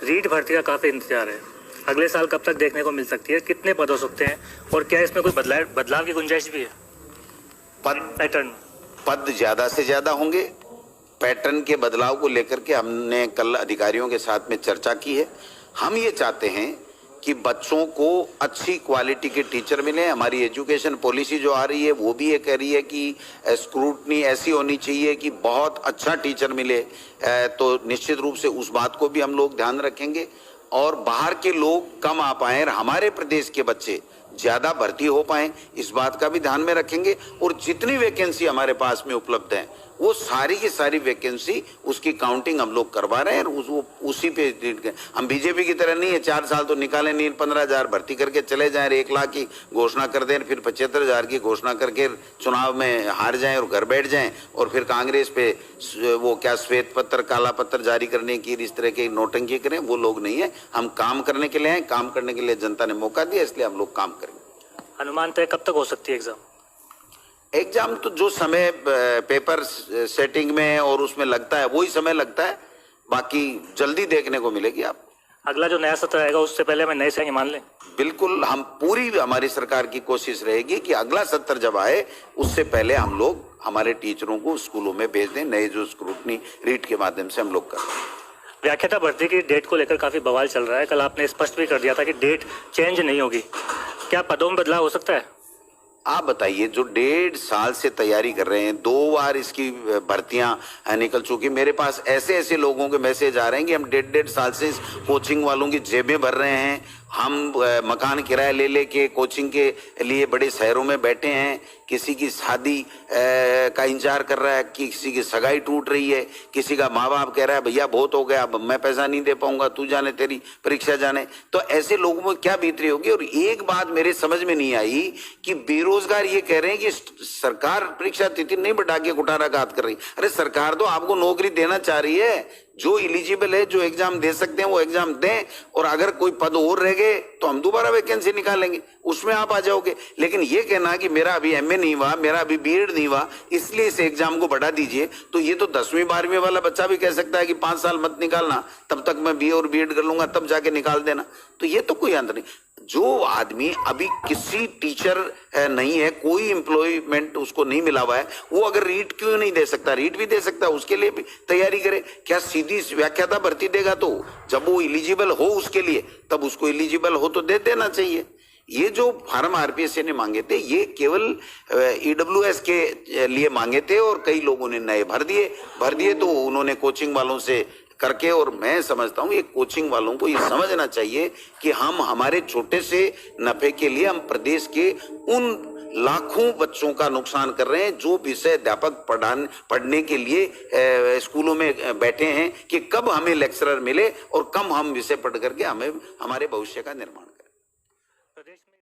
रीट भर्ती का काफ़ी इंतजार है, अगले साल कब तक देखने को मिल सकती है? कितने पद हो सकते हैं और क्या इसमें कोई बदलाव की गुंजाइश भी है? पैटर्न पद ज्यादा से ज्यादा होंगे। पैटर्न के बदलाव को लेकर के हमने कल अधिकारियों के साथ में चर्चा की है। हम ये चाहते हैं कि बच्चों को अच्छी क्वालिटी के टीचर मिले। हमारी एजुकेशन पॉलिसी जो आ रही है वो भी ये कह रही है कि स्क्रूटनी ऐसी होनी चाहिए कि बहुत अच्छा टीचर मिले। तो निश्चित रूप से उस बात को भी हम लोग ध्यान रखेंगे और बाहर के लोग कम आ पाएं और हमारे प्रदेश के बच्चे ज़्यादा भर्ती हो पाएं, इस बात का भी ध्यान में रखेंगे। और जितनी वैकेंसी हमारे पास में उपलब्ध है वो सारी की सारी वैकेंसी उसकी काउंटिंग हम लोग करवा रहे हैं और उसी पे हम बीजेपी की तरह नहीं है 4 साल तो निकाले नहीं, 15,000 भर्ती करके चले जाएं, 1 लाख की घोषणा कर दें, फिर 75,000 की घोषणा करके चुनाव में हार जाएं और घर बैठ जाएं और फिर कांग्रेस पे वो क्या श्वेत पत्र काला पत्र जारी करने की इस तरह की नौटंकी करें। वो लोग नहीं है, हम काम करने के लिए हैं, काम करने के लिए जनता ने मौका दिया, इसलिए हम लोग काम करेंगे। अनुमान तय कब तक हो सकती है एग्जाम? तो जो समय पेपर सेटिंग में और उसमें लगता है वही समय लगता है, बाकी जल्दी देखने को मिलेगी आप। अगला जो नया सत्र आएगा उससे पहले हमें नए से मान लें? बिल्कुल, हम पूरी हमारी सरकार की कोशिश रहेगी कि अगला सत्र जब आए उससे पहले हम लोग हमारे टीचरों को स्कूलों में भेज दें। नए जो स्क्रूटनी रीट के माध्यम से हम लोग कर रहे हैं। व्याख्याता भर्ती की डेट को लेकर काफी बवाल चल रहा है। कल आपने स्पष्ट भी कर दिया था कि डेट चेंज नहीं होगी, क्या पदों में बदलाव हो सकता है? आप बताइए, जो 1.5 साल से तैयारी कर रहे हैं, 2 बार इसकी भर्तियां निकल चुकी। मेरे पास ऐसे लोगों के मैसेज आ रहे हैं कि हम 1.5 साल से इस कोचिंग वालों की जेबें भर रहे हैं, हम मकान किराया ले लेके कोचिंग के लिए बड़े शहरों में बैठे हैं, किसी की शादी का इंतजार कर रहा है, किसी की सगाई टूट रही है, किसी का माँ बाप कह रहा है भैया बहुत हो गया, अब मैं पैसा नहीं दे पाऊंगा, तू जाने तेरी परीक्षा जाने। तो ऐसे लोगों में क्या बीतरी होगी। और एक बात मेरे समझ में नहीं आई कि बेरोजगार ये कह रहे हैं कि सरकार परीक्षा तिथि नहीं बढ़ा के कुठाराघात कर रही। अरे सरकार तो आपको नौकरी देना चाह रही है, जो एलिजिबल है, जो एग्जाम दे सकते हैं वो एग्जाम दें, और अगर कोई पद और रह गए तो हम दोबारा वैकेंसी निकालेंगे, उसमें आप आ जाओगे। लेकिन ये कहना कि मेरा अभी एमए नहीं हुआ, मेरा अभी बीएड नहीं हुआ, इसलिए इस एग्जाम को बढ़ा दीजिए, तो ये तो 10वीं 12वीं वाला बच्चा भी कह सकता है कि 5 साल मत निकालना, तब तक मैं बीए और बीएड कर लूंगा, तब जाके निकाल देना। तो ये तो कोई अंत नहीं। जो आदमी अभी किसी टीचर नहीं है, कोई एम्प्लॉयमेंट उसको नहीं मिला हुआ है, वो अगर रीट क्यों नहीं दे सकता? रीट भी दे सकता है, उसके लिए भी तैयारी करे। क्या सीधी व्याख्याता भर्ती देगा? तो जब वो एलिजिबल हो उसके लिए, तब उसको एलिजिबल हो तो दे देना चाहिए। ये जो फार्म आरपीएससी ने मांगे थे ये केवल ईडब्ल्यूएस के लिए मांगे थे और कई लोगों ने नए भर दिए तो उन्होंने कोचिंग वालों से करके। और मैं समझता हूँ ये कोचिंग वालों को ये समझना चाहिए कि हम हमारे छोटे से नफे के लिए हम प्रदेश के उन लाखों बच्चों का नुकसान कर रहे हैं जो विषय अध्यापक पढ़ने के लिए स्कूलों में बैठे हैं कि कब हमें लेक्चरर मिले और कब हम विषय पढ़ करके हमें हमारे भविष्य का निर्माण करें।